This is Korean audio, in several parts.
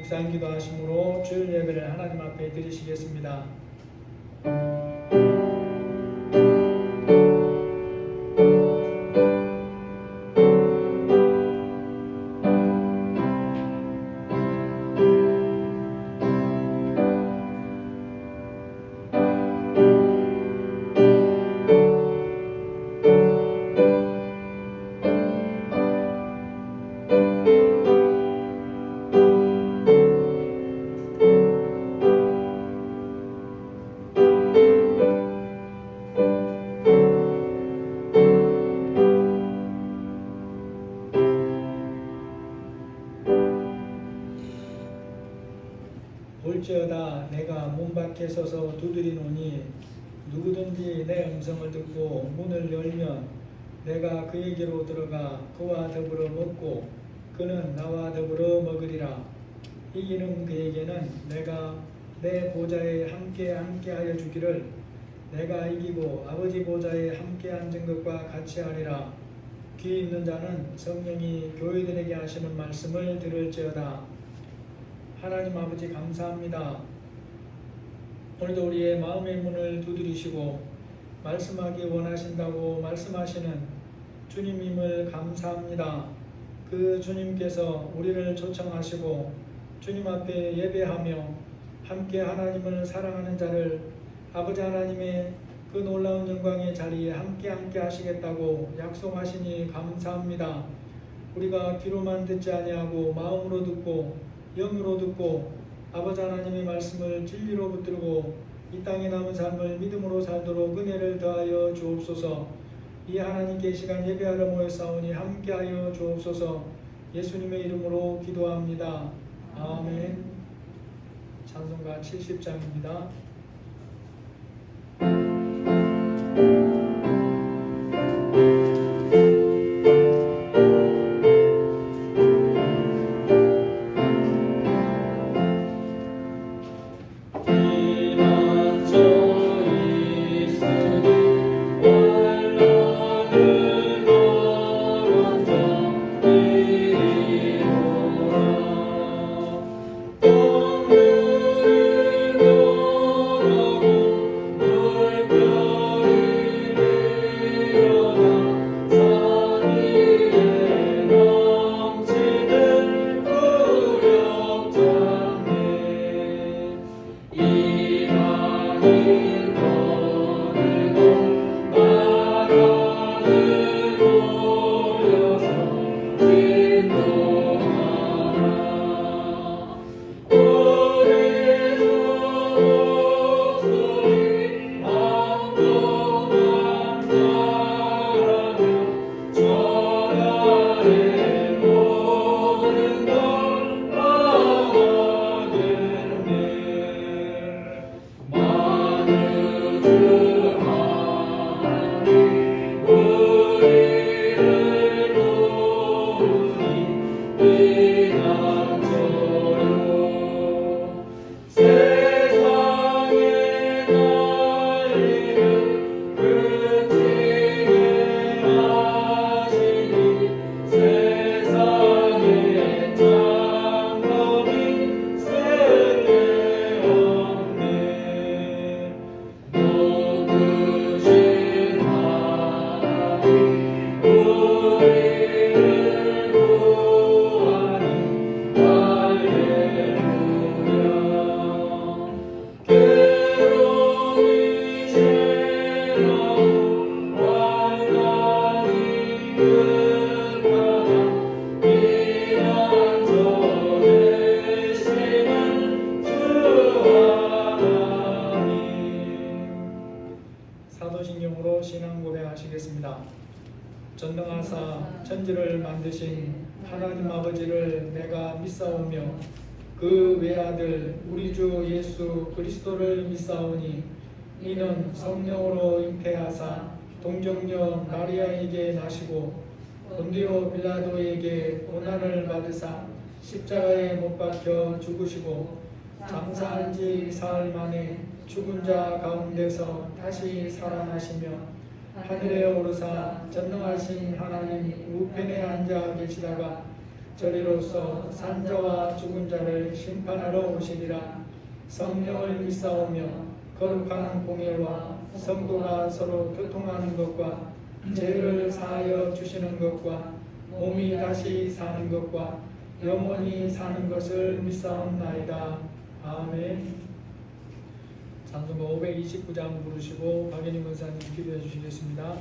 묵상 기도하심으로 주일 예배를 하나님 앞에 드리시겠습니다. 볼지어다 내가 문 밖에 서서 두드리노니 누구든지 내 음성을 듣고 문을 열면 내가 그에게로 들어가 그와 더불어 먹고 그는 나와 더불어 먹으리라. 이기는 그에게는 내가 내 보좌에 함께하여 주기를 내가 이기고 아버지 보좌에 함께 앉은 것과 같이 하리라. 귀 있는 자는 성령이 교회들에게 하시는 말씀을 들을지어다. 하나님 아버지 감사합니다. 오늘도 우리의 마음의 문을 두드리시고 말씀하기 원하신다고 말씀하시는 주님임을 감사합니다. 그 주님께서 우리를 초청하시고 주님 앞에 예배하며 함께 하나님을 사랑하는 자를 아버지 하나님의 그 놀라운 영광의 자리에 함께 하시겠다고 약속하시니 감사합니다. 우리가 귀로만 듣지 아니하고 마음으로 듣고 영으로 듣고 아버지 하나님의 말씀을 진리로 붙들고 이 땅에 남은 삶을 믿음으로 살도록 은혜를 더하여 주옵소서. 이 하나님께 시간 예배하러 모였사오니 함께하여 주옵소서. 예수님의 이름으로 기도합니다. 아멘. 찬송가 70장입니다. 천지를 만드신 하나님 아버지를 내가 믿사오며 그 외아들 우리 주 예수 그리스도를 믿사오니 이는 성령으로 잉태하사 동정녀 마리아에게 나시고 본디오 빌라도에게 고난을 받으사 십자가에 못 박혀 죽으시고 장사한 지 사흘 만에 죽은 자 가운데서 다시 살아나시며 하늘에 오르사 전능하신 하나님 우편에 앉아 계시다가 저리로서 산자와 죽은 자를 심판하러 오시리라. 성령을 믿사오며 거룩한 공예와 성도가 서로 교통하는 것과 죄를 사하여 주시는 것과 몸이 다시 사는 것과 영원히 사는 것을 믿사옵나이다. 아멘. 잠깐만 529장 부르시고 박연희 권사님 기도해 주시겠습니다.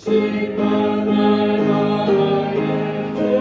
심판날 하나님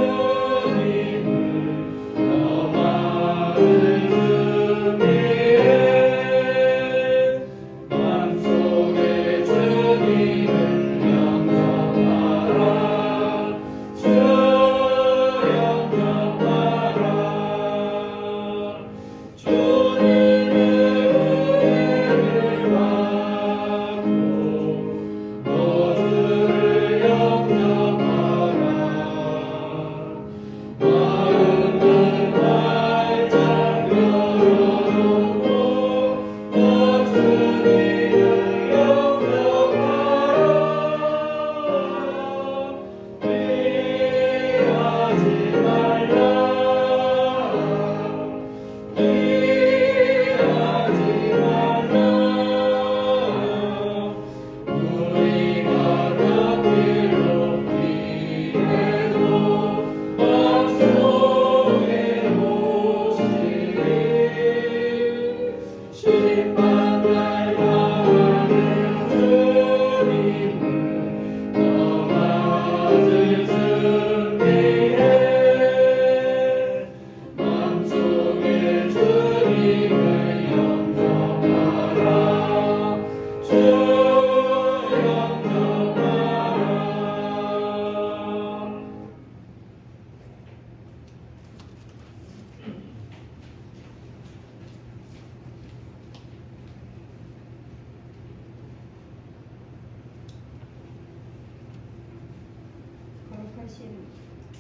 위대하신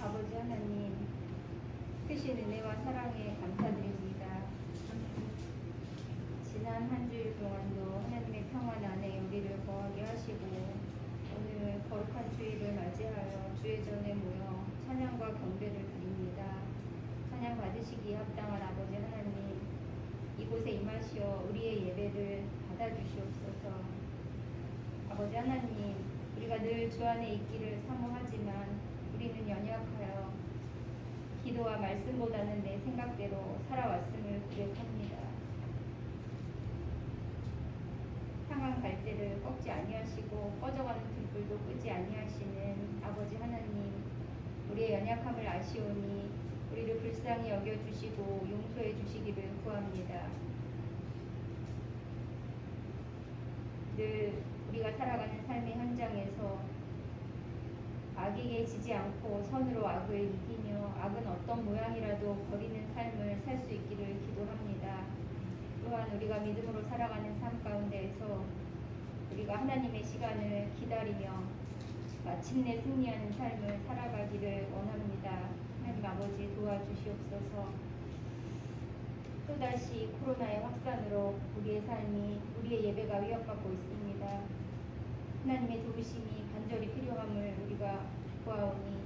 아버지 하나님, 크신 은혜와 사랑에 감사드립니다. 지난 한 주일 동안도 하나님의 평안 안에 우리를 거하게 하시고 오늘 거룩한 주일을 맞이하여 주의 전에 모여 찬양과 경배를 드립니다. 찬양 받으시기에 합당한 아버지 하나님, 이곳에 임하시어 우리의 예배를 받아주시옵소서. 아버지 하나님, 우리가 늘 주 안에 있기를 사모하지만 우리는 연약하여 기도와 말씀보다는 내 생각대로 살아왔음을 고백합니다. 상한 갈대를 꺾지 아니하시고 꺼져가는 등불도 끄지 아니하시는 아버지 하나님, 우리의 연약함을 아시오니 우리를 불쌍히 여겨주시고 용서해 주시기를 구합니다. 늘 우리가 살아가는 삶의 현장에서 악에게 지지 않고 선으로 악을 이기며 악은 어떤 모양이라도 버리는 삶을 살 수 있기를 기도합니다. 또한 우리가 믿음으로 살아가는 삶 가운데에서 우리가 하나님의 시간을 기다리며 마침내 승리하는 삶을 살아가기를 원합니다. 하나님 아버지 도와주시옵소서. 또다시 코로나의 확산으로 우리의 삶이, 우리의 예배가 위협받고 있습니다. 하나님의 도우심이 간절히 필요함을 우리가 구하오니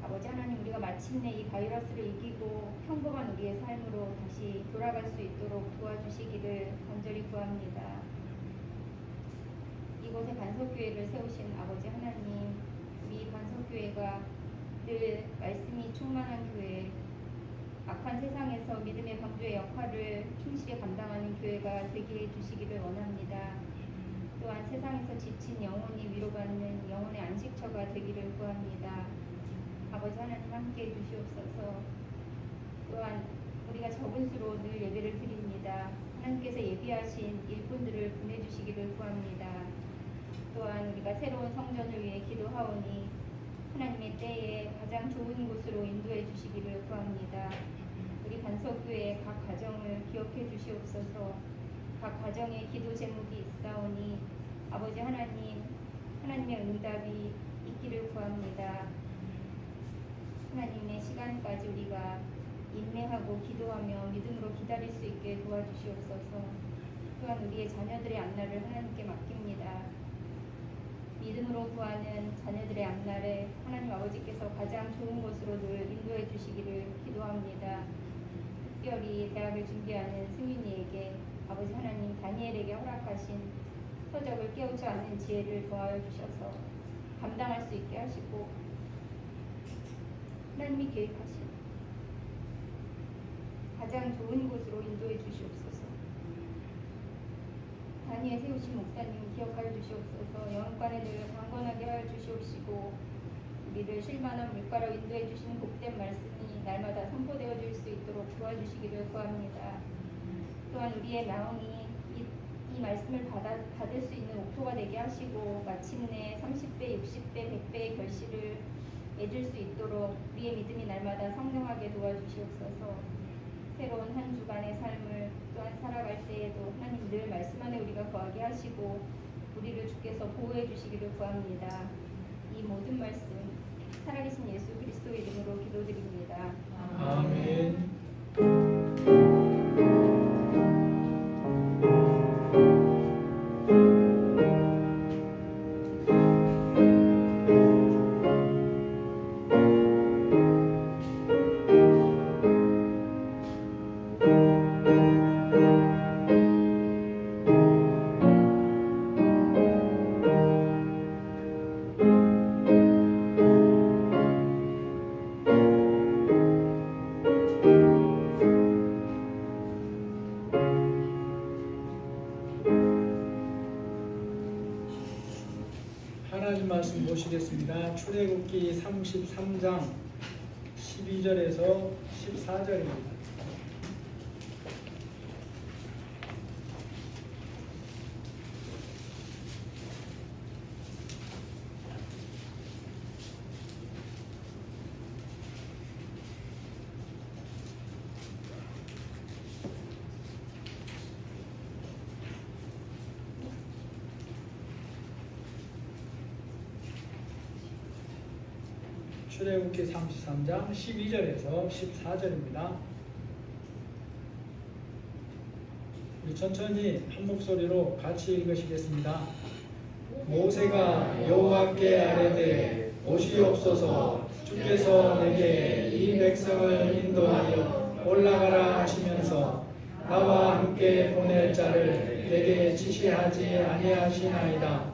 아버지 하나님, 우리가 마침내 이 바이러스를 이기고 평범한 우리의 삶으로 다시 돌아갈 수 있도록 도와주시기를 간절히 구합니다. 이곳에 반석교회를 세우신 아버지 하나님, 우리 반석교회가 늘 말씀이 충만한 교회, 악한 세상에서 믿음의 방주의 역할을 충실히 감당하는 교회가 되게 해주시기를 원합니다. 또한 세상에서 지친 영혼이 위로받는 영혼의 안식처가 되기를 구합니다. 아버지 하나님 함께해 주시옵소서. 또한 우리가 적은 수로 늘 예배를 드립니다. 하나님께서 예비하신 일꾼들을 보내주시기를 구합니다. 또한 우리가 새로운 성전을 위해 기도하오니 하나님의 때에 가장 좋은 곳으로 인도해 주시기를 구합니다. 우리 반석교회의 각 가정을 기억해 주시옵소서. 각 가정에 기도 제목이 있사오니 아버지 하나님, 하나님의 응답이 있기를 구합니다. 하나님의 시간까지 우리가 인내하고 기도하며 믿음으로 기다릴 수 있게 도와주시옵소서. 또한 우리의 자녀들의 앞날을 하나님께 맡깁니다. 믿음으로 구하는 자녀들의 앞날에 하나님 아버지께서 가장 좋은 곳으로 늘 인도해 주시기를 기도합니다. 특별히 대학을 준비하는 승윤이에게 아버지 하나님, 다니엘에게 허락하신 서적을 깨우쳐 않는 지혜를 더하여 주셔서 감당할 수 있게 하시고 하나님이 계획하신 가장 좋은 곳으로 인도해 주시옵소서. 다니엘 세우신 목사님 기억하여 주시옵소서. 영육간에 늘 강건하게 하여 주시옵시고 우리를 쉴만한 물가로 인도해 주시는 복된 말씀이 날마다 선포되어질 수 있도록 도와주시기를 구합니다. 또한 우리의 마음이 이 말씀을 받을 수 있는 옥토가 되게 하시고 마침내 30배, 60배, 100배의 결실을 맺을 수 있도록 우리의 믿음이 날마다 성장하게 도와주시옵소서. 새로운 한 주간의 삶을 또한 살아갈 때에도 하나님 늘 말씀 안에 우리가 거하게 하시고 우리를 주께서 보호해 주시기를 구합니다. 이 모든 말씀 살아계신 예수 그리스도 이름으로 기도드립니다. 아멘. 하나님 말씀 보시겠습니다. 출애굽기 33장 12절에서 14절입니다. 출애굽기 33장 12절에서 14절입니다. 우리 천천히 한 목소리로 같이 읽으시겠습니다. 모세가 여호와께 아뢰되 보시옵소서 주께서 내게 이 백성을 인도하여 올라가라 하시면서 나와 함께 보낼 자를 내게 지시하지 아니하시나이다.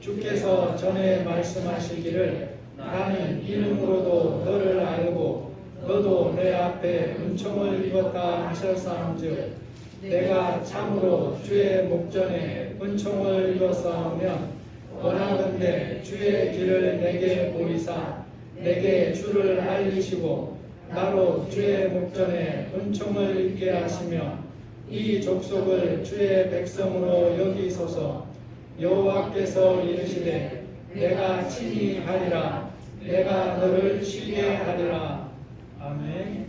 주께서 전에 말씀하시기를 나는 이름으로도 너를 알고 너도 내 앞에 은총을 입었다 하셨사온즉 내가 참으로 주의 목전에 은총을 입었사오면 원하건대 주의 길을 내게 보이사 내게 주를 알리시고 나로 주의 목전에 은총을 입게 하시며 이 족속을 주의 백성으로 여기소서. 여호와께서 이르시되 내가 친히 하리라. 내가 너를 쉬게 하리라. 아멘.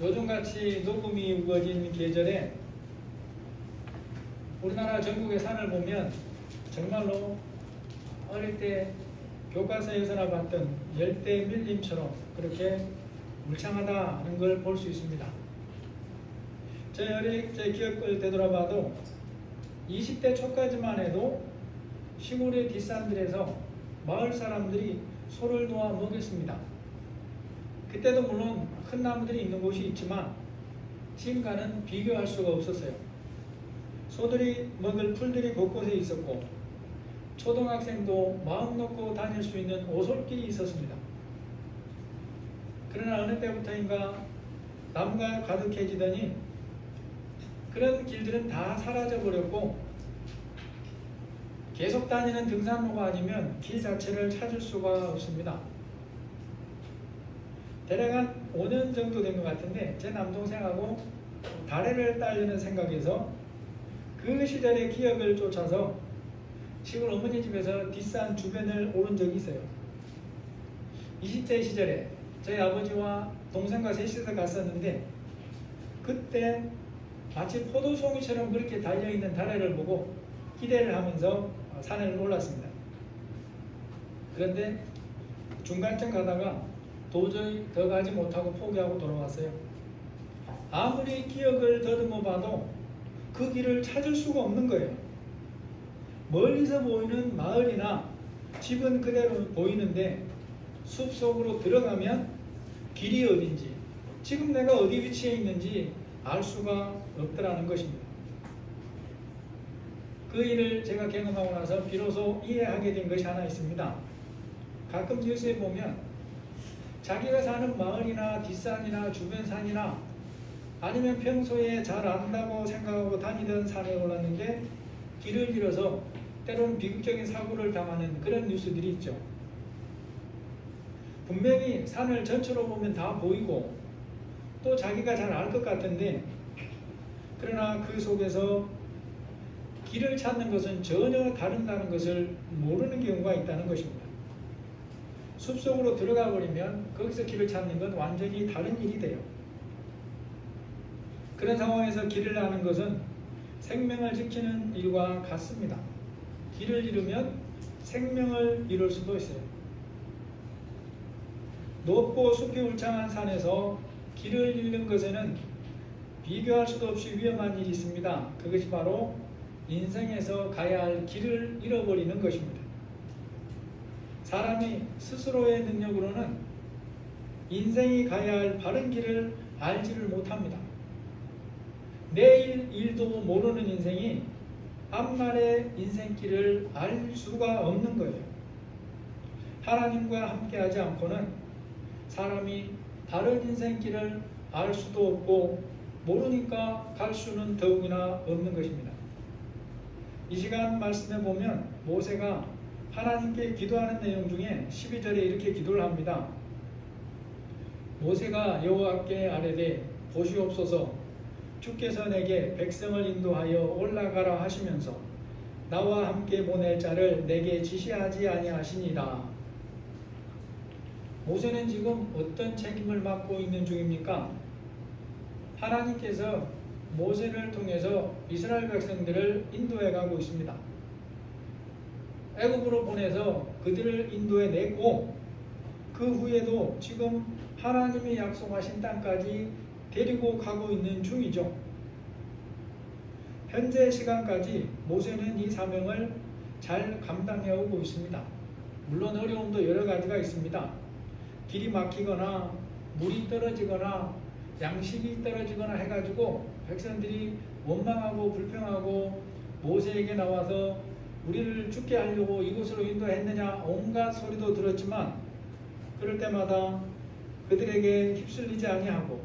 요즘같이 녹음이 우거진 계절에 우리나라 전국의 산을 보면 정말로 어릴 때 교과서에서나 봤던 열대 밀림처럼 그렇게 울창하다는 걸 볼 수 있습니다. 제 기억을 되돌아봐도 20대 초까지만 해도 시골의 뒷산들에서 마을 사람들이 소를 놓아 먹였습니다. 그때도 물론 큰 나무들이 있는 곳이 있지만 지금과는 비교할 수가 없었어요. 소들이 먹을 풀들이 곳곳에 있었고 초등학생도 마음 놓고 다닐 수 있는 오솔길이 있었습니다. 그러나 어느 때부터인가 나무가 가득해지더니 그런 길들은 다 사라져 버렸고 계속 다니는 등산로가 아니면 길 자체를 찾을 수가 없습니다. 대략 한 5년 정도 된 것 같은데 제 남동생하고 다래를 따려는 생각에서 그 시절의 기억을 쫓아서 시골 어머니 집에서 뒷산 주변을 오른 적이 있어요. 20대 시절에 저희 아버지와 동생과 셋이서 갔었는데 그때 마치 포도송이처럼 그렇게 달려있는 다래를 보고 기대를 하면서 산을 올랐습니다. 그런데 중간쯤 가다가 도저히 더 가지 못하고 포기하고 돌아왔어요. 아무리 기억을 더듬어 봐도 그 길을 찾을 수가 없는 거예요. 멀리서 보이는 마을이나 집은 그대로 보이는데 숲속으로 들어가면 길이 어딘지 지금 내가 어디 위치해 있는지 알 수가 없더라는 것입니다. 그 일을 제가 경험하고 나서 비로소 이해하게 된 것이 하나 있습니다. 가끔 뉴스에 보면 자기가 사는 마을이나 뒷산이나 주변 산이나 아니면 평소에 잘 안다고 생각하고 다니던 산에 올랐는데 길을 잃어서 때로는 비극적인 사고를 당하는 그런 뉴스들이 있죠. 분명히 산을 전체로 보면 다 보이고 또 자기가 잘 알 것 같은데 그러나 그 속에서 길을 찾는 것은 전혀 다른다는 것을 모르는 경우가 있다는 것입니다. 숲속으로 들어가 버리면 거기서 길을 찾는 건 완전히 다른 일이 돼요. 그런 상황에서 길을 아는 것은 생명을 지키는 일과 같습니다. 길을 잃으면 생명을 잃을 수도 있어요. 높고 숲이 울창한 산에서 길을 잃는 것에는 비교할 수도 없이 위험한 일이 있습니다. 그것이 바로 인생에서 가야 할 길을 잃어버리는 것입니다. 사람이 스스로의 능력으로는 인생이 가야 할 바른 길을 알지를 못합니다. 내일 일도 모르는 인생이 앞날의 인생길을 알 수가 없는 거예요. 하나님과 함께하지 않고는 사람이 바른 인생길을 알 수도 없고 모르니까 갈 수는 더욱이나 없는 것입니다. 이 시간 말씀에 보면 모세가 하나님께 기도하는 내용 중에 12절에 이렇게 기도를 합니다. 모세가 여호와께 아뢰되 보시옵소서 주께서 내게 백성을 인도하여 올라가라 하시면서 나와 함께 보낼 자를 내게 지시하지 아니하시니라. 모세는 지금 어떤 책임을 맡고 있는 중입니까? 하나님께서 모세를 통해서 이스라엘 백성들을 인도해 가고 있습니다. 애굽으로 보내서 그들을 인도해 냈고 그 후에도 지금 하나님이 약속하신 땅까지 데리고 가고 있는 중이죠. 현재 시간까지 모세는 이 사명을 잘 감당해 오고 있습니다. 물론 어려움도 여러 가지가 있습니다. 길이 막히거나 물이 떨어지거나 양식이 떨어지거나 해가지고 백성들이 원망하고 불평하고 모세에게 나와서 우리를 죽게 하려고 이곳으로 인도했느냐 온갖 소리도 들었지만 그럴 때마다 그들에게 휩쓸리지 아니하고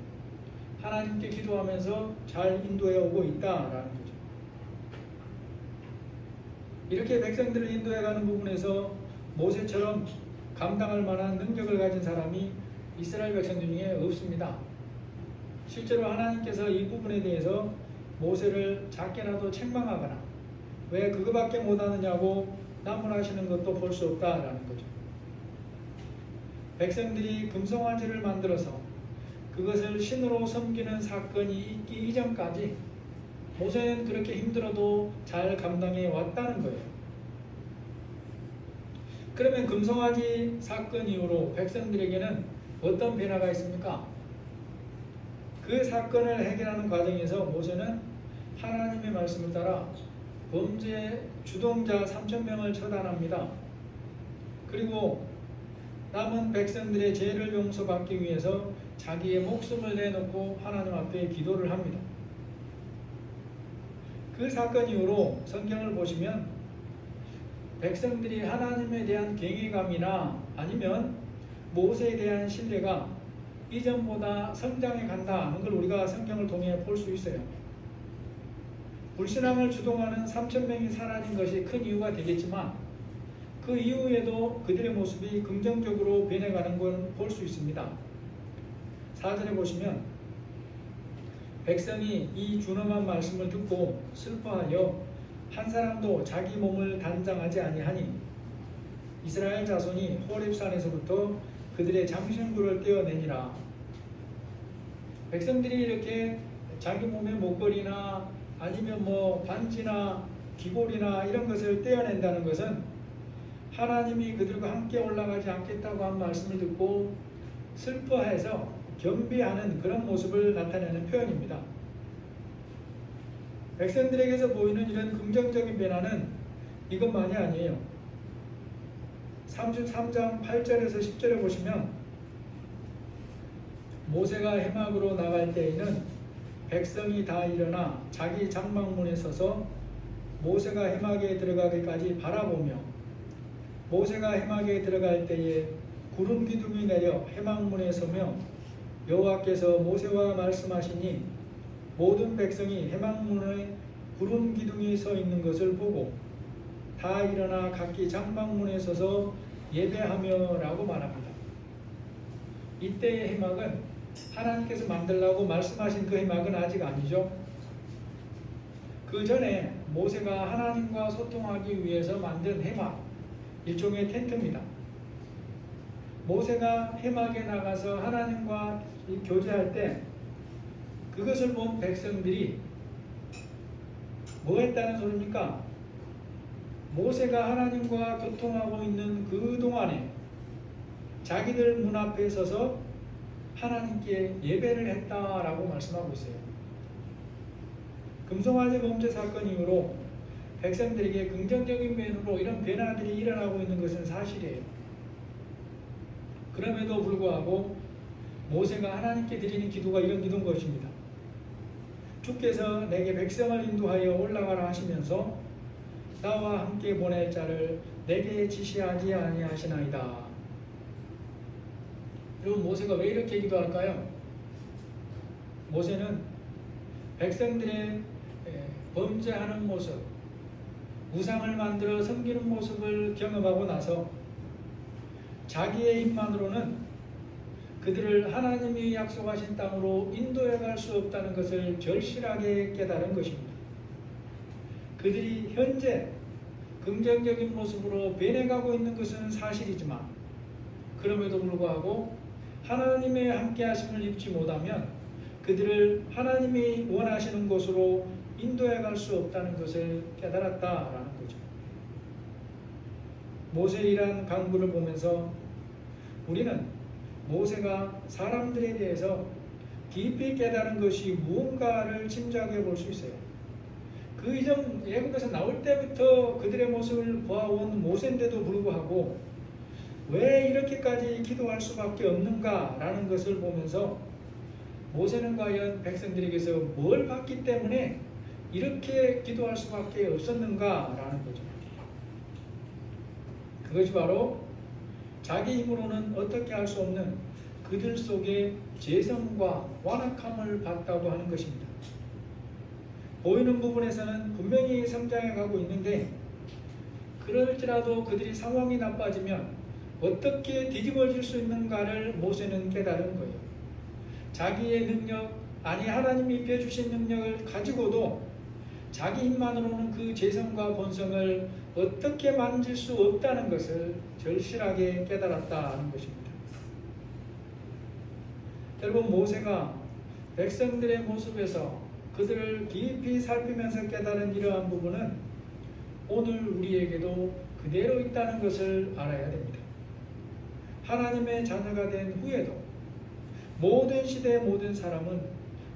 하나님께 기도하면서 잘 인도해 오고 있다라는 거죠. 이렇게 백성들을 인도해가는 부분에서 모세처럼 감당할 만한 능력을 가진 사람이 이스라엘 백성들 중에 없습니다. 실제로 하나님께서 이 부분에 대해서 모세를 작게라도 책망하거나 왜 그거밖에 못하느냐고 나무라시는 것도 볼 수 없다라는 거죠. 백성들이 금송아지를 만들어서 그것을 신으로 섬기는 사건이 있기 이전까지 모세는 그렇게 힘들어도 잘 감당해 왔다는 거예요. 그러면 금송아지 사건 이후로 백성들에게는 어떤 변화가 있습니까? 그 사건을 해결하는 과정에서 모세는 하나님의 말씀을 따라 범죄 주동자 3,000명을 처단합니다. 그리고 남은 백성들의 죄를 용서받기 위해서 자기의 목숨을 내놓고 하나님 앞에 기도를 합니다. 그 사건 이후로 성경을 보시면 백성들이 하나님에 대한 경외감이나 아니면 모세에 대한 신뢰가 이전보다 성장해 간다는 걸 우리가 성경을 통해 볼 수 있어요. 불신앙을 주동하는 3,000명이 사라진 것이 큰 이유가 되겠지만 그 이후에도 그들의 모습이 긍정적으로 변해가는 걸 볼 수 있습니다. 4절에 보시면 백성이 이 준엄한 말씀을 듣고 슬퍼하여 한 사람도 자기 몸을 단장하지 아니하니 이스라엘 자손이 호렙산에서부터 그들의 장신구를 떼어내니라. 백성들이 이렇게 자기 몸의 목걸이나 아니면 반지나 귀골이나 이런 것을 떼어낸다는 것은 하나님이 그들과 함께 올라가지 않겠다고 한 말씀을 듣고 슬퍼해서 겸비하는 그런 모습을 나타내는 표현입니다. 백성들에게서 보이는 이런 긍정적인 변화는 이것만이 아니에요. 33장 8절에서 10절에 보시면 모세가 해막으로 나갈 때에는 백성이 다 일어나 자기 장막문에 서서 모세가 해막에 들어가기까지 바라보며 모세가 해막에 들어갈 때에 구름 기둥이 내려 해막문에 서며 여호와께서 모세와 말씀하시니 모든 백성이 해막문에 구름 기둥이 서 있는 것을 보고 다 일어나 각기 장막문에 서서 예배하며 라고 말합니다. 이때의 해막은 하나님께서 만들라고 말씀하신 그 해막은 아직 아니죠. 그 전에 모세가 하나님과 소통하기 위해서 만든 해막, 일종의 텐트입니다. 모세가 해막에 나가서 하나님과 교제할 때 그것을 본 백성들이 뭐 했다는 소리입니까? 모세가 하나님과 교통하고 있는 그 동안에 자기들 문 앞에 서서 하나님께 예배를 했다라고 말씀하고 있어요. 금송아지 범죄 사건 이후로 백성들에게 긍정적인 면으로 이런 변화들이 일어나고 있는 것은 사실이에요. 그럼에도 불구하고 모세가 하나님께 드리는 기도가 이런 기도인 것입니다. 주께서 내게 백성을 인도하여 올라가라 하시면서 나와 함께 보낼 자를 내게 지시하지 아니하시나이다. 여러분, 모세가 왜 이렇게 기도할까요? 모세는 백성들의 범죄하는 모습, 우상을 만들어 섬기는 모습을 경험하고 나서 자기의 입만으로는 그들을 하나님이 약속하신 땅으로 인도해 갈 수 없다는 것을 절실하게 깨달은 것입니다. 그들이 현재 긍정적인 모습으로 변해가고 있는 것은 사실이지만 그럼에도 불구하고 하나님의 함께하심을 입지 못하면 그들을 하나님이 원하시는 곳으로 인도해 갈 수 없다는 것을 깨달았다라는 거죠. 모세이란 강구를 보면서 우리는 모세가 사람들에 대해서 깊이 깨달은 것이 무언가를 짐작해 볼 수 있어요. 그 이전 애굽에서 나올 때부터 그들의 모습을 보아온 모세인데도 불구하고 왜 이렇게까지 기도할 수밖에 없는가라는 것을 보면서 모세는 과연 백성들에게서 뭘 받기 때문에 이렇게 기도할 수밖에 없었는가라는 거죠. 그것이 바로 자기 힘으로는 어떻게 할 수 없는 그들 속에 재성과 완악함을 봤다고 하는 것입니다. 보이는 부분에서는 분명히 성장해 가고 있는데 그럴지라도 그들이 상황이 나빠지면 어떻게 뒤집어질 수 있는가를 모세는 깨달은 거예요. 자기의 능력, 아니 하나님이 입혀주신 능력을 가지고도 자기 힘만으로는 그 재성과 본성을 어떻게 만질 수 없다는 것을 절실하게 깨달았다는 것입니다. 여러분, 모세가 백성들의 모습에서 그들을 깊이 살피면서 깨달은 이러한 부분은 오늘 우리에게도 그대로 있다는 것을 알아야 됩니다. 하나님의 자녀가 된 후에도 모든 시대의 모든 사람은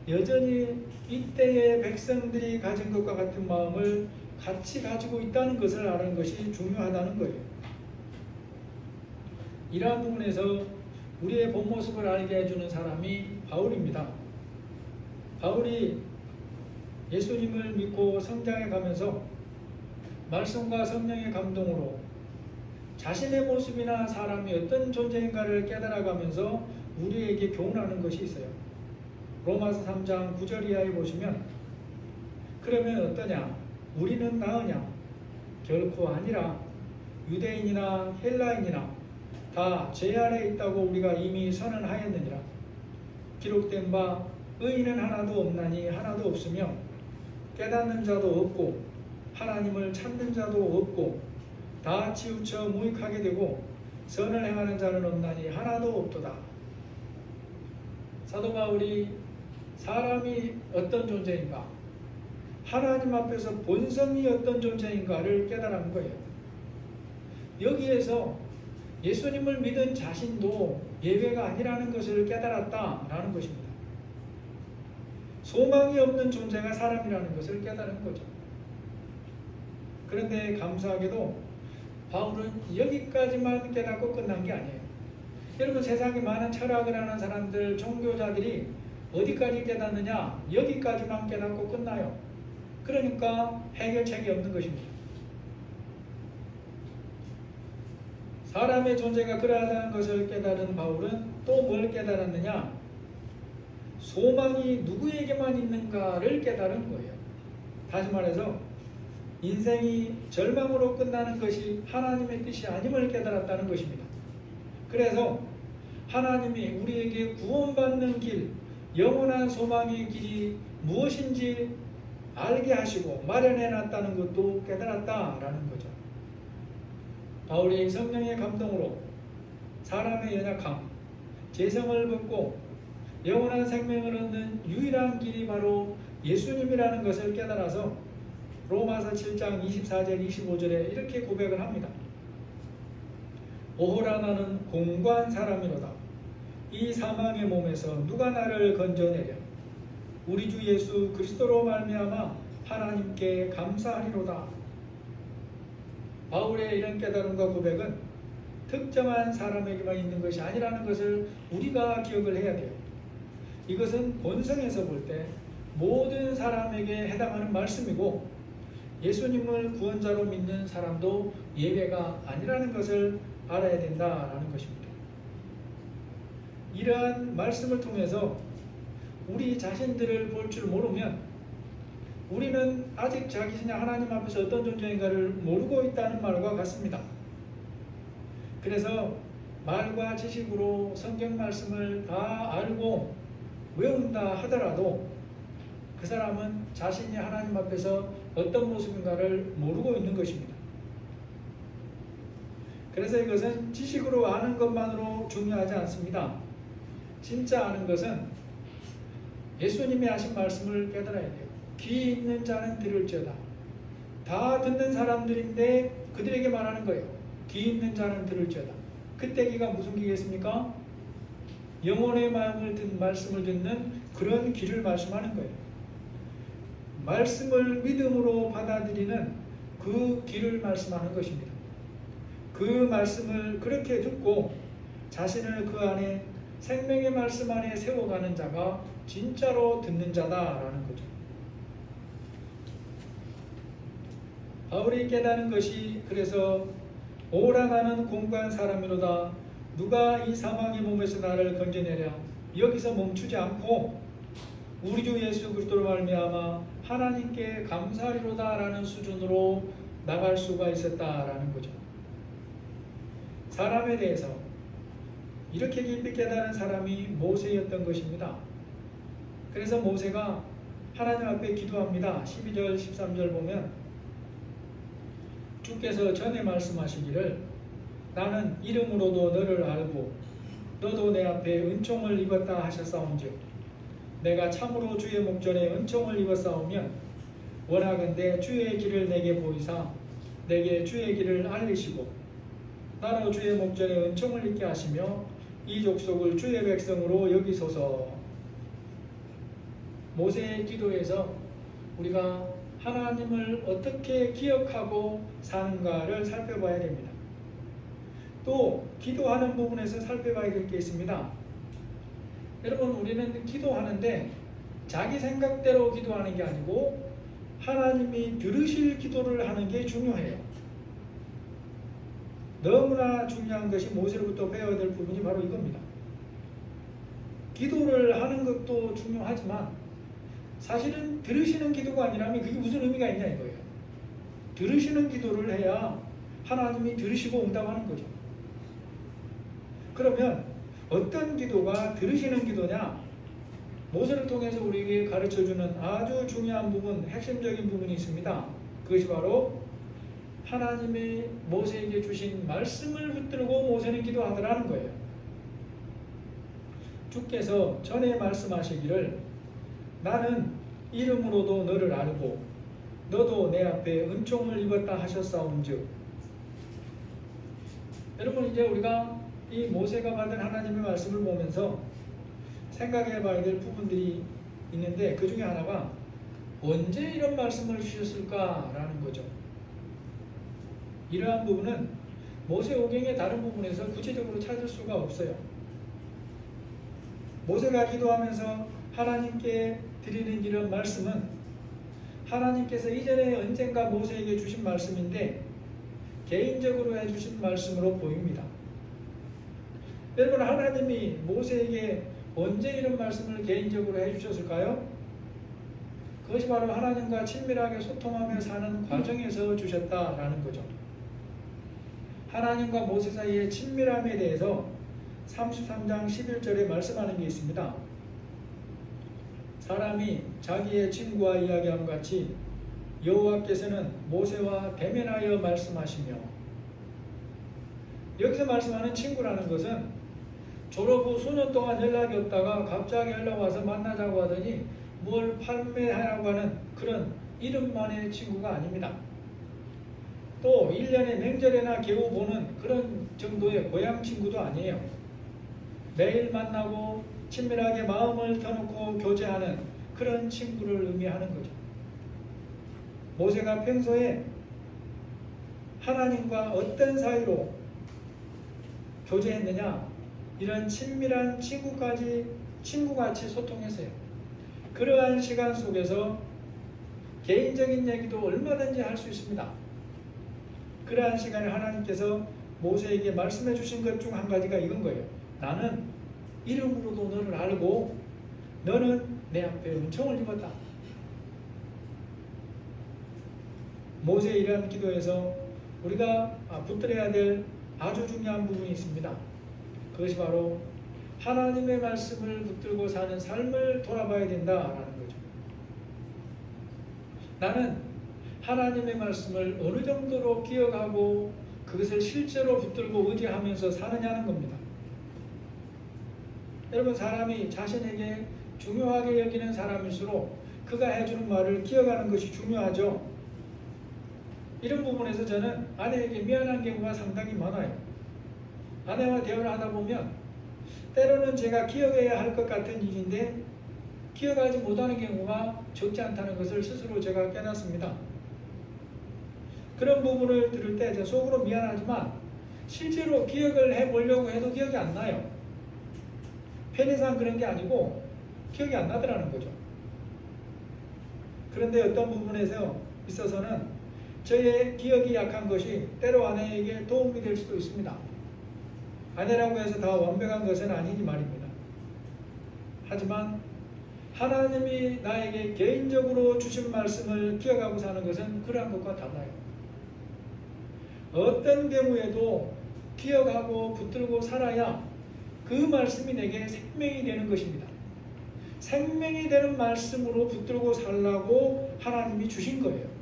여전히 이때의 백성들이 가진 것과 같은 마음을 같이 가지고 있다는 것을 아는 것이 중요하다는 거예요. 이러한 부분에서 우리의 본 모습을 알게 해주는 사람이 바울입니다. 바울이 예수님을 믿고 성장해 가면서 말씀과 성령의 감동으로 자신의 모습이나 사람이 어떤 존재인가를 깨달아가면서 우리에게 교훈하는 것이 있어요. 로마서 3장 9절 이하에 보시면 그러면 어떠냐? 우리는 나으냐? 결코 아니라 유대인이나 헬라인이나 다 죄 아래 있다고 우리가 이미 선언하였느니라. 기록된 바 의인은 하나도 없나니 하나도 없으며 깨닫는 자도 없고 하나님을 찾는 자도 없고 다 치우쳐 무익하게 되고 선을 행하는 자는 없나니 하나도 없도다. 사도 바울이 사람이 어떤 존재인가, 하나님 앞에서 본성이 어떤 존재인가를 깨달은 거예요. 여기에서 예수님을 믿은 자신도 예외가 아니라는 것을 깨달았다라는 것입니다. 소망이 없는 존재가 사람이라는 것을 깨달은 거죠. 그런데 감사하게도 바울은 여기까지만 깨닫고 끝난 게 아니에요. 여러분, 세상에 많은 철학을 하는 사람들, 종교자들이 어디까지 깨닫느냐? 여기까지만 깨닫고 끝나요. 그러니까 해결책이 없는 것입니다. 사람의 존재가 그러하다는 것을 깨달은 바울은 또 뭘 깨달았느냐? 소망이 누구에게만 있는가를 깨달은 거예요. 다시 말해서 인생이 절망으로 끝나는 것이 하나님의 뜻이 아님을 깨달았다는 것입니다. 그래서 하나님이 우리에게 구원받는 길, 영원한 소망의 길이 무엇인지 알게 하시고 마련해 놨다는 것도 깨달았다라는 거죠. 바울이 성령의 감동으로 사람의 연약함, 재성을 벗고 영원한 생명을 얻는 유일한 길이 바로 예수님이라는 것을 깨달아서 로마서 7장 24절 25절에 이렇게 고백을 합니다. 오호라 나는 공고한 사람이로다. 이 사망의 몸에서 누가 나를 건져내랴. 우리 주 예수 그리스도로 말미암아 하나님께 감사하리로다. 바울의 이런 깨달음과 고백은 특정한 사람에게만 있는 것이 아니라는 것을 우리가 기억을 해야 돼요. 이것은 본성에서 볼 때 모든 사람에게 해당하는 말씀이고 예수님을 구원자로 믿는 사람도 예외가 아니라는 것을 알아야 된다라는 것입니다. 이러한 말씀을 통해서 우리 자신들을 볼 줄 모르면 우리는 아직 자신이 하나님 앞에서 어떤 존재인가를 모르고 있다는 말과 같습니다. 그래서 말과 지식으로 성경 말씀을 다 알고 외운다 하더라도 그 사람은 자신이 하나님 앞에서 어떤 모습인가를 모르고 있는 것입니다. 그래서 이것은 지식으로 아는 것만으로 중요하지 않습니다. 진짜 아는 것은 예수님이 하신 말씀을 깨달아야 돼요. 귀 있는 자는 들을지어다. 다 듣는 사람들인데 그들에게 말하는 거예요. 귀 있는 자는 들을지어다. 그때 귀가 무슨 귀겠습니까? 영혼의 마음을 듣는 말씀을 듣는 그런 귀를 말씀하는 거예요. 말씀을 믿음으로 받아들이는 그 귀를 말씀하는 것입니다. 그 말씀을 그렇게 듣고 자신을 그 안에 생명의 말씀 안에 세워가는 자가 진짜로 듣는 자다라는 거죠. 바울이 깨닫는 것이 그래서 오라 나는 공고한 사람이로다. 누가 이 사망의 몸에서 나를 건져내랴. 여기서 멈추지 않고 우리 주 예수 그리스도로 말미암아 하나님께 감사하리로다라는 수준으로 나갈 수가 있었다라는 거죠. 사람에 대해서 이렇게 깊이 깨달은 사람이 모세였던 것입니다. 그래서 모세가 하나님 앞에 기도합니다. 12절 13절 보면 주께서 전에 말씀하시기를 나는 이름으로도 너를 알고 너도 내 앞에 은총을 입었다 하셨사온즉 내가 참으로 주의 목전에 은총을 입었사오면 원하건대 주의 길을 내게 보이사 내게 주의 길을 알리시고 나로 주의 목전에 은총을 입게 하시며 이 족속을 주의 백성으로 여기소서. 모세의 기도에서 우리가 하나님을 어떻게 기억하고 사는가를 살펴봐야 됩니다. 또 기도하는 부분에서 살펴봐야 될 게 있습니다. 여러분, 우리는 기도하는데 자기 생각대로 기도하는 게 아니고 하나님이 들으실 기도를 하는 게 중요해요. 너무나 중요한 것이 모세로부터 배워야 될 부분이 바로 이겁니다. 기도를 하는 것도 중요하지만 사실은 들으시는 기도가 아니라면 그게 무슨 의미가 있냐 이거예요. 들으시는 기도를 해야 하나님이 들으시고 응답하는 거죠. 그러면 어떤 기도가 들으시는 기도냐? 모세를 통해서 우리에게 가르쳐주는 아주 중요한 부분, 핵심적인 부분이 있습니다. 그것이 바로 하나님이 모세에게 주신 말씀을 붙들고 모세는 기도하더라는 거예요. 주께서 전에 말씀하시기를 나는 이름으로도 너를 알고 너도 내 앞에 은총을 입었다 하셨사온즉. 여러분, 이제 우리가 이 모세가 받은 하나님의 말씀을 보면서 생각해 봐야 될 부분들이 있는데 그 중에 하나가 언제 이런 말씀을 주셨을까라는 거죠. 이러한 부분은 모세오경의 다른 부분에서 구체적으로 찾을 수가 없어요. 모세가 기도하면서 하나님께 드리는 이런 말씀은 하나님께서 이전에 언젠가 모세에게 주신 말씀인데 개인적으로 해주신 말씀으로 보입니다. 여러분, 하나님이 모세에게 언제 이런 말씀을 개인적으로 해주셨을까요? 그것이 바로 하나님과 친밀하게 소통하며 사는 과정에서 주셨다라는 거죠. 하나님과 모세 사이의 친밀함에 대해서 33장 11절에 말씀하는 게 있습니다. 사람이 자기의 친구와 이야기함 같이 여호와께서는 모세와 대면하여 말씀하시며. 여기서 말씀하는 친구라는 것은 졸업 후 수년 동안 연락이 없다가 갑자기 연락 와서 만나자고 하더니 뭘 판매하라고 하는 그런 이름만의 친구가 아닙니다. 또 1년에 명절에나 겨우 보는 그런 정도의 고향 친구도 아니에요. 매일 만나고 친밀하게 마음을 터놓고 교제하는 그런 친구를 의미하는 거죠. 모세가 평소에 하나님과 어떤 사이로 교제했느냐, 이런 친밀한 친구같이 소통했어요. 그러한 시간 속에서 개인적인 얘기도 얼마든지 할 수 있습니다. 그러한 시간에 하나님께서 모세에게 말씀해 주신 것 중 한 가지가 이건 거예요. 나는 이름으로도 너를 알고 너는 내 앞에 은총을 입었다. 모세의 이러한 기도에서 우리가 붙들어야 될 아주 중요한 부분이 있습니다. 그것이 바로 하나님의 말씀을 붙들고 사는 삶을 돌아봐야 된다라는 거죠. 나는 하나님의 말씀을 어느 정도로 기억하고 그것을 실제로 붙들고 의지하면서 사느냐는 겁니다. 여러분, 사람이 자신에게 중요하게 여기는 사람일수록 그가 해주는 말을 기억하는 것이 중요하죠. 이런 부분에서 저는 아내에게 미안한 경우가 상당히 많아요. 아내와 대화를 하다 보면 때로는 제가 기억해야 할 것 같은 일인데 기억하지 못하는 경우가 적지 않다는 것을 스스로 제가 깨닫습니다. 그런 부분을 들을 때 제 속으로 미안하지만 실제로 기억을 해보려고 해도 기억이 안 나요. 편의상 그런 게 아니고 기억이 안 나더라는 거죠. 그런데 어떤 부분에서 있어서는 저의 기억이 약한 것이 때로 아내에게 도움이 될 수도 있습니다. 아내라고 해서 다 완벽한 것은 아니니 말입니다. 하지만 하나님이 나에게 개인적으로 주신 말씀을 기억하고 사는 것은 그러한 것과 달라요. 어떤 경우에도 기억하고 붙들고 살아야 그 말씀이 내게 생명이 되는 것입니다. 생명이 되는 말씀으로 붙들고 살라고 하나님이 주신 거예요.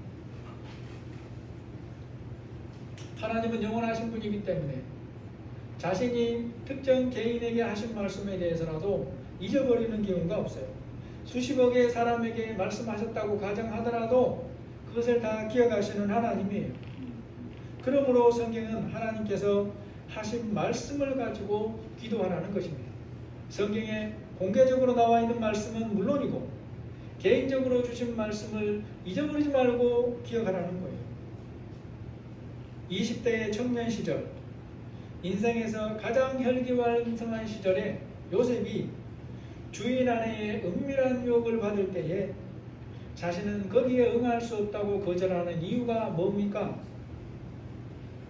하나님은 영원하신 분이기 때문에 자신이 특정 개인에게 하신 말씀에 대해서라도 잊어버리는 경우가 없어요. 수십억의 사람에게 말씀하셨다고 가정하더라도 그것을 다 기억하시는 하나님이에요. 그러므로 성경은 하나님께서 하신 말씀을 가지고 기도하라는 것입니다. 성경에 공개적으로 나와 있는 말씀은 물론이고 개인적으로 주신 말씀을 잊어버리지 말고 기억하라는 거예요. 20대의 청년 시절, 인생에서 가장 혈기왕성한 시절에 요셉이 주인 아내의 은밀한 유혹을 받을 때에 자신은 거기에 응할 수 없다고 거절하는 이유가 뭡니까?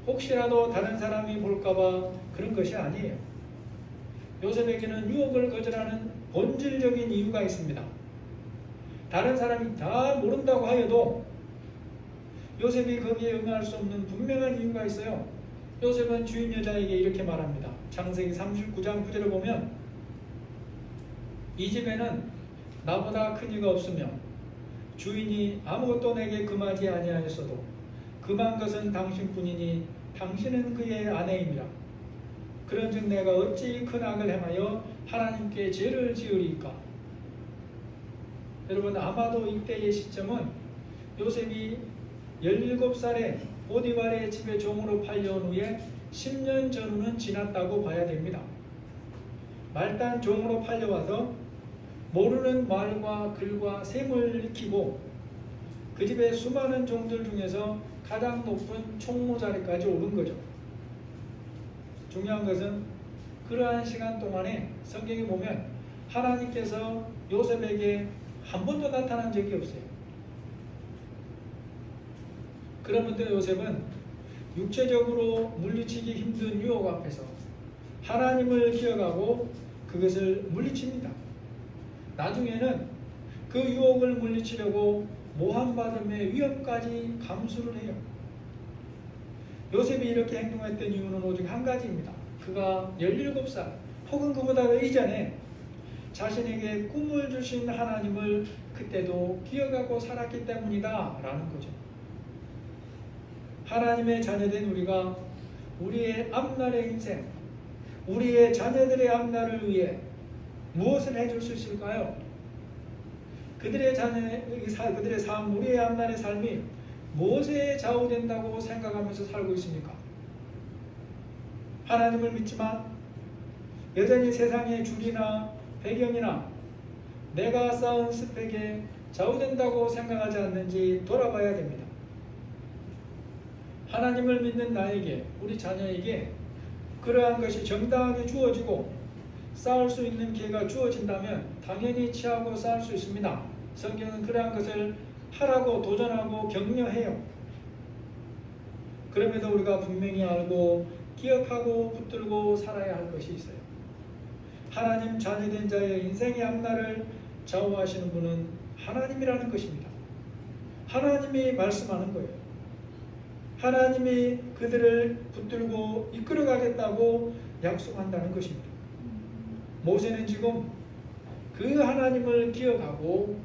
혹시라도 다른 사람이 볼까봐 그런 것이 아니에요. 요셉에게는 유혹을 거절하는 본질적인 이유가 있습니다. 다른 사람이 다 모른다고 하여도 요셉이 거기에 응할 수 없는 분명한 이유가 있어요. 요셉은 주인 여자에게 이렇게 말합니다. 창세기 39장 9절을 보면 이 집에는 나보다 큰 이가 없으며 주인이 아무것도 내게 금하지 아니하였어도 금한 것은 당신뿐이니 당신은 그의 아내임이라. 그런즉 내가 어찌 큰 악을 행하여 하나님께 죄를 지으리까? 여러분, 아마도 이때의 시점은 요셉이 17살에 보디발의 집에 종으로 팔려온 후에 10년 전후는 지났다고 봐야 됩니다. 말단 종으로 팔려와서 모르는 말과 글과 셈을 익히고 그 집의 수많은 종들 중에서 가장 높은 총무 자리까지 오른 거죠. 중요한 것은 그러한 시간 동안에 성경에 보면 하나님께서 요셉에게 한 번도 나타난 적이 없어요. 그러면도 요셉은 육체적으로 물리치기 힘든 유혹 앞에서 하나님을 기억하고 그것을 물리칩니다. 나중에는 그 유혹을 물리치려고 모함받음의 위험까지 감수를 해요. 요셉이 이렇게 행동했던 이유는 오직 한 가지입니다. 그가 17살 혹은 그보다 이전에 자신에게 꿈을 주신 하나님을 그때도 기억하고 살았기 때문이다 라는 거죠. 하나님의 자녀된 우리가 우리의 앞날의 인생, 우리의 자녀들의 앞날을 위해 무엇을 해줄 수 있을까요? 그들의 삶, 우리의 앞날의 삶이 무엇에 좌우된다고 생각하면서 살고 있습니까? 하나님을 믿지만 여전히 세상의 줄이나 배경이나 내가 쌓은 스펙에 좌우된다고 생각하지 않는지 돌아봐야 됩니다. 하나님을 믿는 나에게, 우리 자녀에게 그러한 것이 정당하게 주어지고 쌓을 수 있는 기회가 주어진다면 당연히 취하고 쌓을 수 있습니다. 성경은 그러한 것을 하라고 도전하고 격려해요. 그럼에도 우리가 분명히 알고 기억하고 붙들고 살아야 할 것이 있어요. 하나님 자녀된 자의 인생의 앞날을 좌우하시는 분은 하나님이라는 것입니다. 하나님이 말씀하는 거예요. 하나님이 그들을 붙들고 이끌어가겠다고 약속한다는 것입니다. 모세는 지금 그 하나님을 기억하고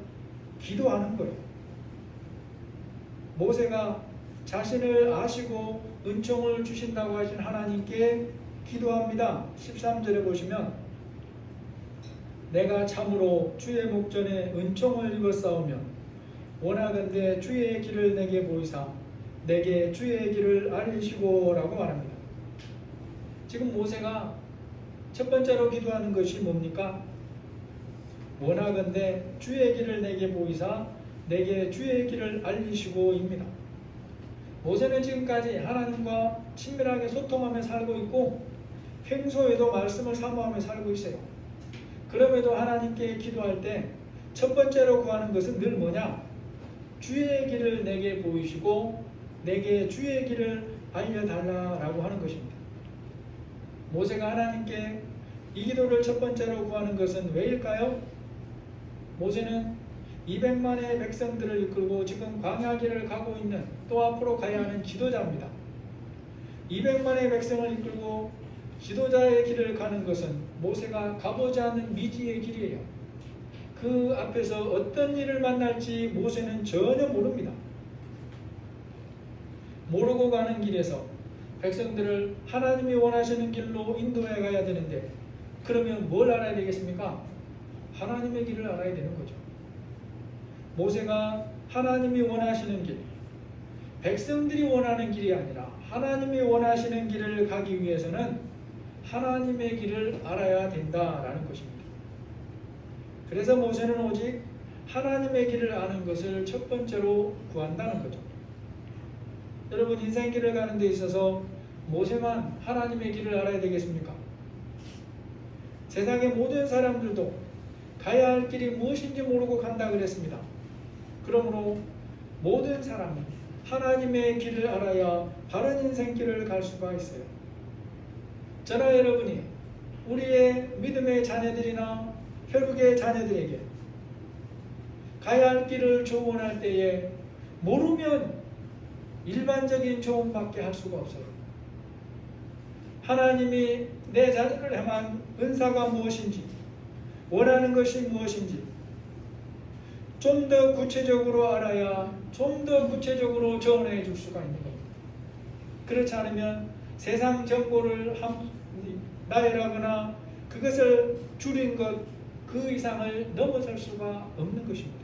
기도하는 거예요. 모세가 자신을 아시고 은총을 주신다고 하신 하나님께 기도합니다. 13절에 보시면 내가 참으로 주의 목전에 은총을 입었사오며 원하건대 주의 길을 내게 보이사 내게 주의 길을 알리시고 라고 말합니다. 지금 모세가 첫 번째로 기도하는 것이 뭡니까? 원하건대 주의 길을 내게 보이사 내게 주의 길을 알리시고입니다. 모세는 지금까지 하나님과 친밀하게 소통하며 살고 있고 평소에도 말씀을 사모하며 살고 있어요. 그럼에도 하나님께 기도할 때 첫 번째로 구하는 것은 늘 뭐냐? 주의 길을 내게 보이시고 내게 주의 길을 알려달라라고 하는 것입니다. 모세가 하나님께 이 기도를 첫 번째로 구하는 것은 왜일까요? 모세는 200만의 백성들을 이끌고 지금 광야길을 가고 있는, 또 앞으로 가야 하는 지도자입니다. 200만의 백성을 이끌고 지도자의 길을 가는 것은 모세가 가보지 않는 미지의 길이에요. 그 앞에서 어떤 일을 만날지 모세는 전혀 모릅니다. 모르고 가는 길에서 백성들을 하나님이 원하시는 길로 인도해 가야 되는데, 그러면 뭘 알아야 되겠습니까? 하나님의 길을 알아야 되는 거죠. 모세가 하나님이 원하시는 길, 백성들이 원하는 길이 아니라 하나님이 원하시는 길을 가기 위해서는 하나님의 길을 알아야 된다라는 것입니다. 그래서 모세는 오직 하나님의 길을 아는 것을 첫 번째로 구한다는 거죠. 여러분, 인생길을 가는 데 있어서 모세만 하나님의 길을 알아야 되겠습니까? 세상의 모든 사람들도 가야 할 길이 무엇인지 모르고 간다 그랬습니다. 그러므로 모든 사람은 하나님의 길을 알아야 바른 인생길을 갈 수가 있어요. 저나 여러분이 우리의 믿음의 자녀들이나 혈육의 자녀들에게 가야 할 길을 조언할 때에 모르면 일반적인 조언밖에 할 수가 없어요. 하나님이 내 자녀를 향한 은사가 무엇인지, 원하는 것이 무엇인지 좀 더 구체적으로 알아야 좀 더 구체적으로 조언해 줄 수가 있는 겁니다. 그렇지 않으면 세상 정보를 나열하거나 그것을 줄인 것 그 이상을 넘어설 수가 없는 것입니다.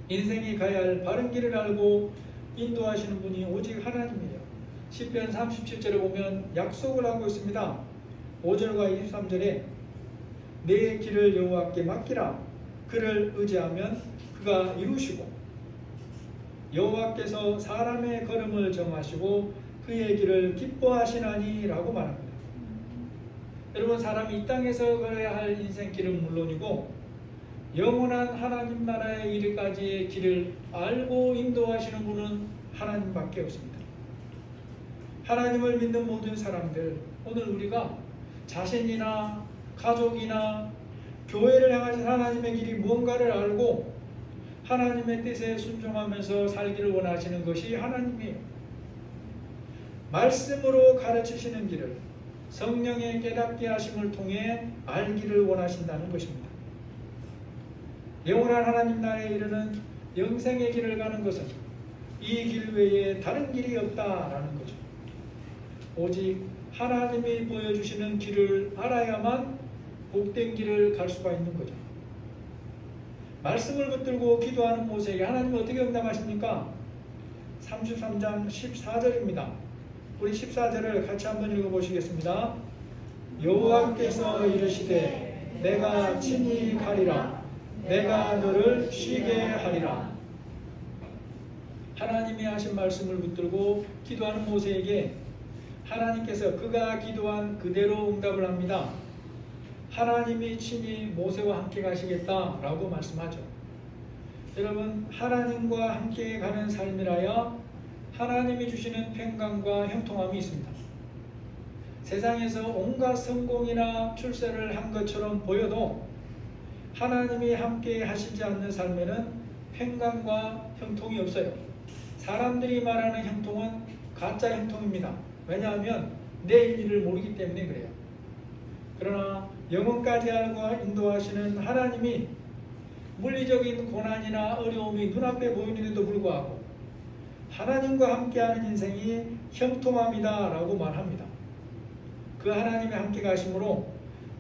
인생이 가야 할 바른 길을 알고 인도하시는 분이 오직 하나님이에요. 시편 37절에 보면 약속을 하고 있습니다. 5절과 23절에 내 길을 여호와께 맡기라. 그를 의지하면 그가 이루시고 여호와께서 사람의 걸음을 정하시고 그의 길을 기뻐하시나니 라고 말합니다. 여러분, 사람이 이 땅에서 걸어야 할 인생길은 물론이고 영원한 하나님 나라에 이르기까지의 길을 알고 인도하시는 분은 하나님밖에 없습니다. 하나님을 믿는 모든 사람들, 오늘 우리가 자신이나 가족이나 교회를 향하신 하나님의 길이 무언가를 알고 하나님의 뜻에 순종하면서 살기를 원하시는 것이 하나님이에요. 말씀으로 가르치시는 길을 성령의 깨닫게 하심을 통해 알기를 원하신다는 것입니다. 영원한 하나님 나라에 이르는 영생의 길을 가는 것은 이 길 외에 다른 길이 없다라는 거죠. 오직 하나님이 보여주시는 길을 알아야만 복된 길을 갈 수가 있는 거죠. 말씀을 붙들고 기도하는 모세에게 하나님은 어떻게 응답하십니까? 33장 14절입니다. 우리 14절을 같이 한번 읽어보시겠습니다. 여호와께서 이르시되 내가 친히 가리라. 내가 너를 쉬게 하리라. 하나님이 하신 말씀을 붙들고 기도하는 모세에게 하나님께서 그가 기도한 그대로 응답을 합니다. 하나님이 친히 모세와 함께 가시겠다라고 말씀하죠. 여러분, 하나님과 함께 가는 삶이라야 하나님이 주시는 평강과 형통함이 있습니다. 세상에서 온갖 성공이나 출세를 한 것처럼 보여도 하나님이 함께 하시지 않는 삶에는 평강과 형통이 없어요. 사람들이 말하는 형통은 가짜 형통입니다. 왜냐하면 내일 일을 모르기 때문에 그래요. 그러나 영혼까지 알고 인도하시는 하나님이 물리적인 고난이나 어려움이 눈앞에 보이는데도 불구하고 하나님과 함께하는 인생이 형통함이다 라고 말합니다. 그 하나님의 함께 가심으로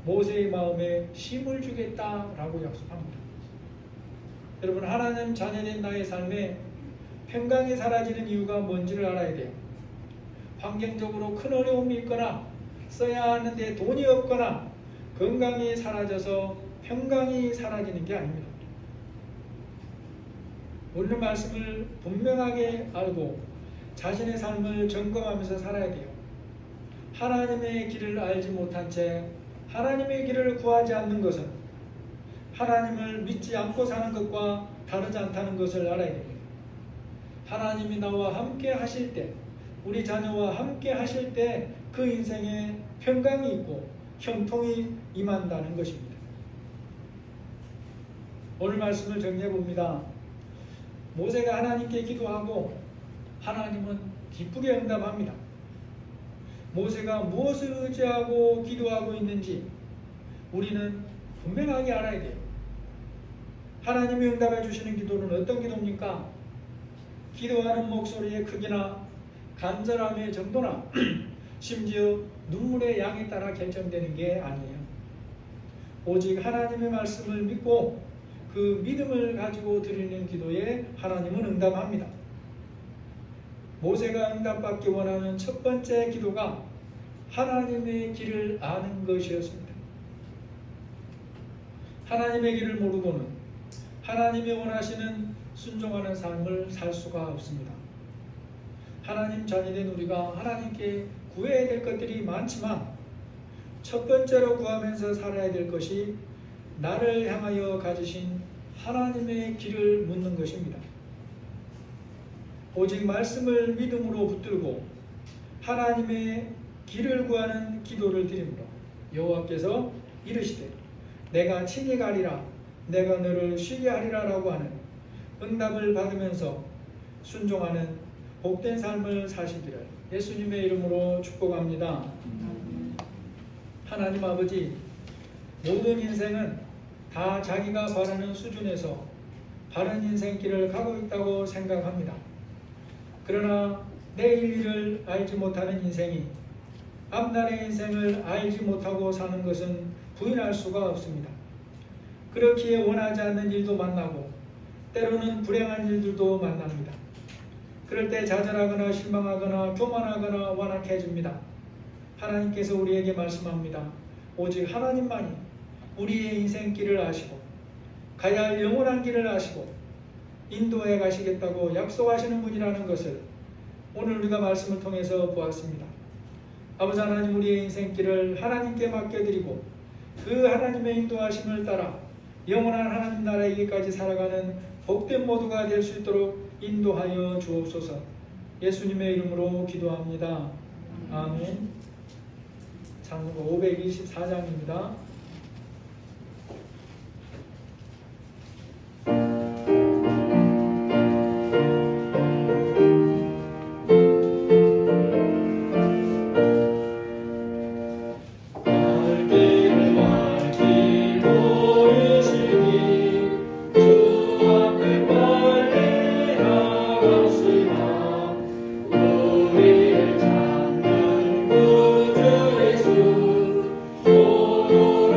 모세의 마음에 쉼을 주겠다 라고 약속합니다. 여러분, 하나님 자녀된 나의 삶에 평강이 사라지는 이유가 뭔지를 알아야 돼요. 환경적으로 큰 어려움이 있거나 써야 하는데 돈이 없거나 건강이 사라져서 평강이 사라지는 게 아닙니다. 오늘 말씀을 분명하게 알고 자신의 삶을 점검하면서 살아야 돼요. 하나님의 길을 알지 못한 채 하나님의 길을 구하지 않는 것은 하나님을 믿지 않고 사는 것과 다르지 않다는 것을 알아야 됩니다. 하나님이 나와 함께 하실 때, 우리 자녀와 함께 하실 때 그 인생에 평강이 있고 형통이 임한다는 것입니다. 오늘 말씀을 정리해 봅니다. 모세가 하나님께 기도하고 하나님은 기쁘게 응답합니다. 모세가 무엇을 의지하고 기도하고 있는지 우리는 분명하게 알아야 돼요. 하나님이 응답해 주시는 기도는 어떤 기도입니까? 기도하는 목소리의 크기나 간절함의 정도나 심지어 눈물의 양에 따라 결정되는 게 아니에요. 오직 하나님의 말씀을 믿고 그 믿음을 가지고 드리는 기도에 하나님은 응답합니다. 모세가 응답받기 원하는 첫 번째 기도가 하나님의 길을 아는 것이었습니다. 하나님의 길을 모르고는 하나님이 원하시는 순종하는 삶을 살 수가 없습니다. 하나님 자녀된 우리가 하나님께 구해야 될 것들이 많지만 첫 번째로 구하면서 살아야 될 것이 나를 향하여 가지신 하나님의 길을 묻는 것입니다. 오직 말씀을 믿음으로 붙들고 하나님의 길을 구하는 기도를 드립니다. 여호와께서 이르시되 내가 친히 가리라 내가 너를 쉬게 하리라 라고 하는 응답을 받으면서 순종하는 복된 삶을 사시기를 예수님의 이름으로 축복합니다. 하나님 아버지, 모든 인생은 다 자기가 바라는 수준에서 바른 인생길을 가고 있다고 생각합니다. 그러나 내일 일을 알지 못하는 인생이 앞날의 인생을 알지 못하고 사는 것은 부인할 수가 없습니다. 그렇기에 원하지 않는 일도 만나고 때로는 불행한 일들도 만납니다. 그럴 때 좌절하거나 실망하거나 교만하거나 완악해집니다. 하나님께서 우리에게 말씀합니다. 오직 하나님만이 우리의 인생길을 아시고 가야 할 영원한 길을 아시고 인도해 가시겠다고 약속하시는 분이라는 것을 오늘 우리가 말씀을 통해서 보았습니다. 아버지 하나님, 우리의 인생길을 하나님께 맡겨드리고 그 하나님의 인도하심을 따라 영원한 하나님 나라에 이르기까지 살아가는 복된 모두가 될 수 있도록 인도하여 주옵소서. 예수님의 이름으로 기도합니다. 아멘. 장로가 524장입니다. 오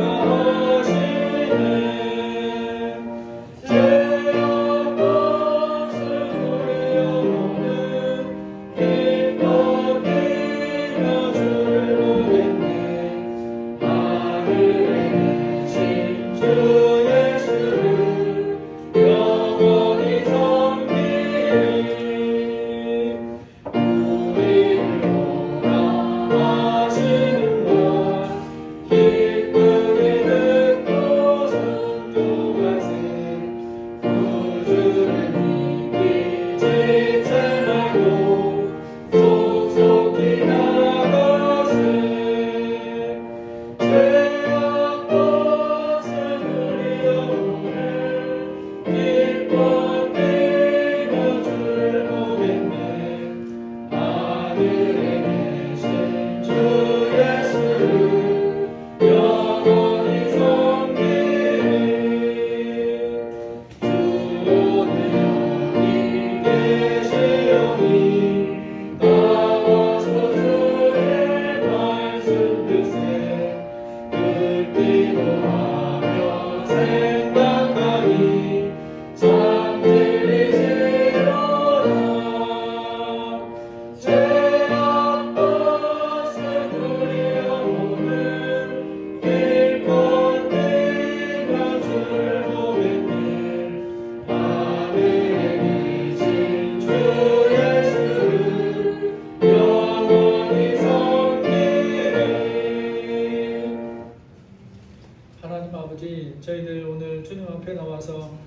앞에 나와서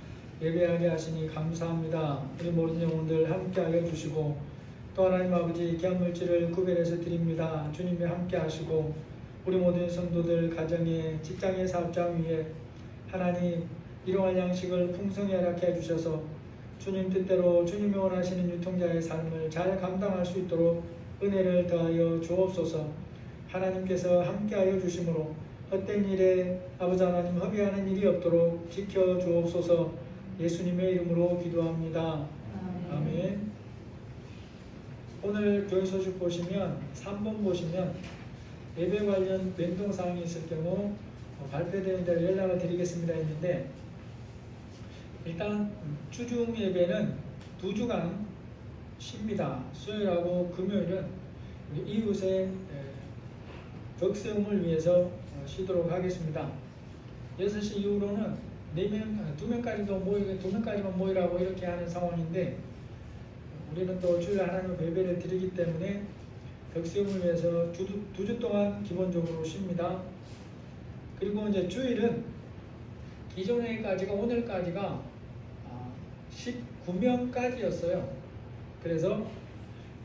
예배하게 하시니 감사합니다. 우리 모든 영혼들 함께하여 주시고 또 하나님 아버지 귀한 물질을 구별해서 드립니다. 주님이 함께하시고 우리 모든 성도들 가정에 직장의 사업장 위에 하나님 일용할 양식을 풍성히 허락해 주셔서 주님 뜻대로 주님이 원하시는 유통자의 삶을 잘 감당할 수 있도록 은혜를 더하여 주옵소서. 하나님께서 함께하여 주심으로 헛된 일에 아버지 하나님 허비하는 일이 없도록 지켜 주옵소서. 예수님의 이름으로 기도합니다. 아멘. 오늘 교회 소식 보시면 3번 보시면 예배 관련 변동사항이 있을 경우 발표되는 대로 연락을 드리겠습니다 했는데, 일단 주중 예배는 2주간 쉽니다. 수요일하고 금요일은 우리 이웃의 덕세움을 위해서 쉬도록 하겠습니다. 6시 이후로는 2명까지도 모이고 2명까지만 모이라고 이렇게 하는 상황인데, 우리는 또 주일 하나님 예배를 드리기 때문에 덕세움을 위해서 2주 동안 기본적으로 쉽니다. 그리고 이제 주일은 기존에까지가 오늘까지가 19명까지였어요. 그래서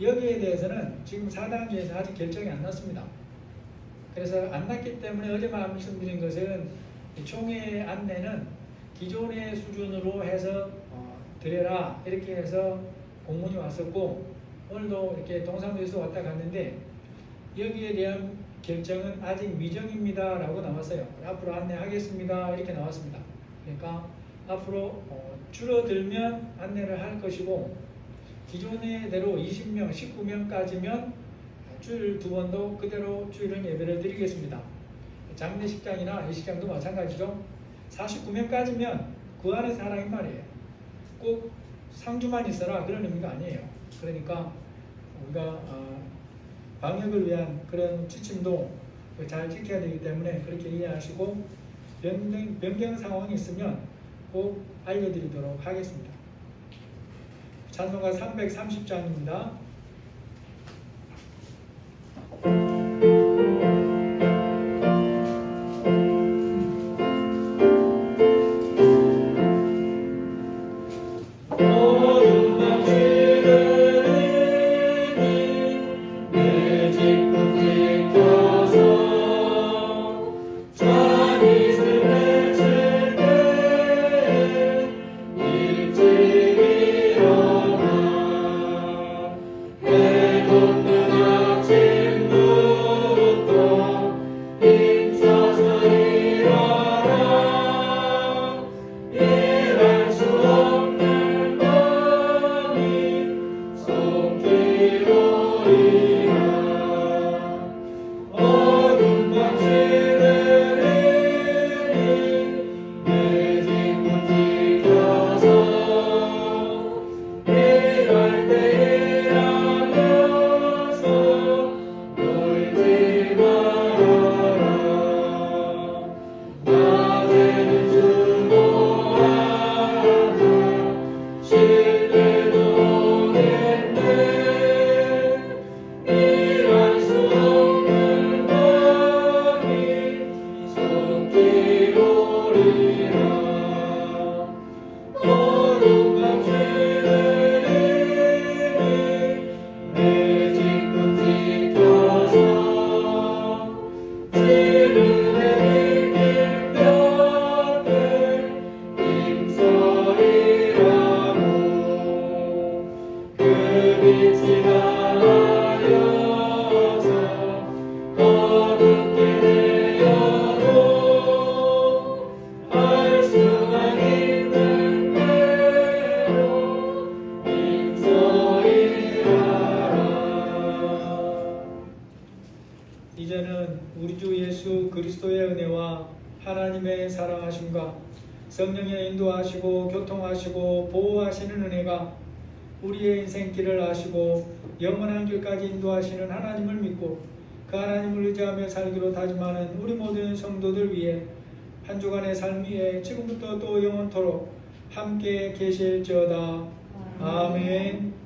여기에 대해서는 지금 4단계에서 아직 결정이 안 났습니다. 그래서 안 났기 때문에 어제 말씀드린 것은 총회 안내는 기존의 수준으로 해서 드려라 이렇게 해서 공문이 왔었고, 오늘도 이렇게 동사무소에서 왔다 갔는데 여기에 대한 결정은 아직 미정입니다 라고 나왔어요. 앞으로 안내하겠습니다 이렇게 나왔습니다. 그러니까 앞으로 줄어들면 안내를 할 것이고, 기존의대로 20명, 19명까지면 주일 2번도 그대로 주일은 예배를 드리겠습니다. 장례식장이나 예식장도 마찬가지죠. 49명까지면 그 안에 사람이 말이에요. 꼭 상주만 있어라 그런 의미가 아니에요. 그러니까 우리가 방역을 위한 그런 지침도 잘 지켜야 되기 때문에 그렇게 이해하시고, 변경 상황이 있으면 꼭 알려드리도록 하겠습니다. 찬송가 330장입니다. 이제는 우리 주 예수 그리스도의 은혜와 하나님의 사랑하심과 성령의 인도하시고 교통하시고 보호하시는 은혜가 우리의 인생길을 아시고 영원한 길까지 인도하시는 하나님을 믿고 그 하나님을 의지하며 살기로 다짐하는 우리 모든 성도들 위해 한 주간의 삶 위에 지금부터 또 영원토록 함께 계실지어다. 아멘.